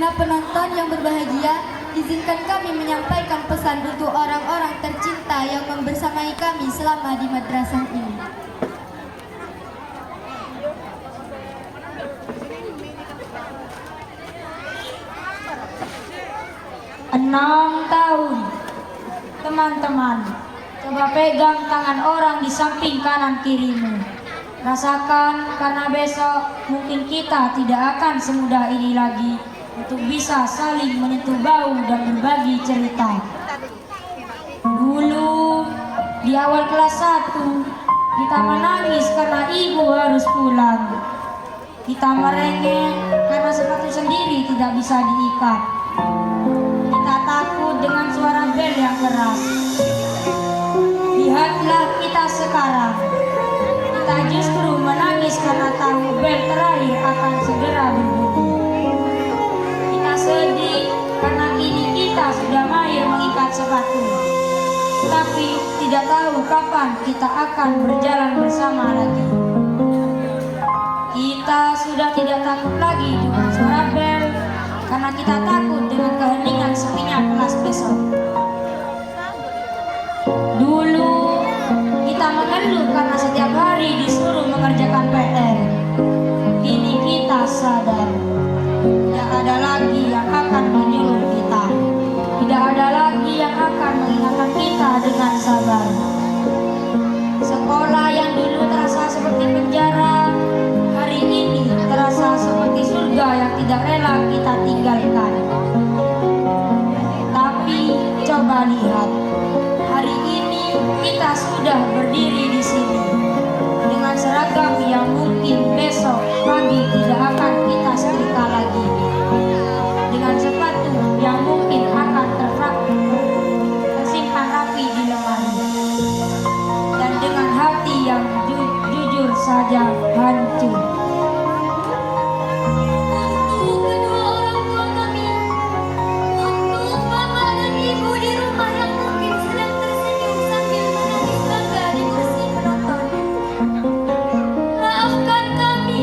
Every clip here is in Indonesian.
Para penonton yang berbahagia, izinkan kami menyampaikan pesan untuk orang-orang tercinta yang membersamai kami selama di madrasah ini. Enam tahun. Teman-teman, coba pegang tangan orang di samping kanan kirimu. Rasakan, karena besok mungkin kita tidak akan semudah ini lagi untuk bisa saling menyentuh bau dan berbagi cerita. Dulu di awal kelas 1 kita menangis karena ibu harus pulang. Kita merengek karena sepatu sendiri tidak bisa diikat. Kita takut dengan suara bel yang keras. Lihatlah kita sekarang. Kita justru menangis karena tahu bel terakhir akan segera berbunyi. Kita sedih karena kini kita sudah mahir mengikat sepatu. Tapi tidak tahu kapan kita akan berjalan bersama lagi. Kita sudah tidak takut lagi dengan suara bel karena kita takut dengan keheningan sepinya kelas besok. Dulu kita mengeluh karena setiap hari disuruh mengerjakan PR. Kini kita sadar, tidak ada lagi yang akan menyuruh kita. Tidak ada lagi yang akan mengingatkan kita dengan sabar. Sekolah yang dulu terasa seperti penjara, hari ini terasa seperti surga yang tidak rela kita tinggalkan. Tapi coba lihat, hari ini kita sudah berdiri di sini dengan seragam yang mungkin besok pagi tidak akan kita setrika lagi, dengan sepatu yang mungkin akan tersimpan rapi di lemari, dan dengan hati yang jujur saja hancur. Maafkan kami,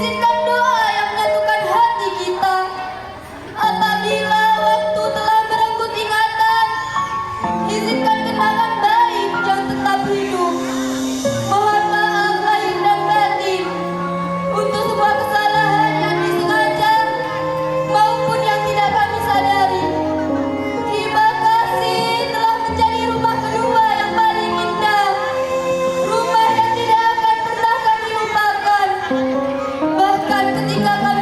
Izinkan doa yang menyatukan hati kita. Apabila waktu telah merenggut ingatan, izinkan kenangan baik yang tetap hidup. Mohon maaf lahir dan batin untuk semua kesalahan yang disengaja maupun yang tidak kami sadari. Terima kasih telah menjadi rumah kedua yang paling indah, rumah yang tidak akan pernah kami lupakan. Bahkan ketika kami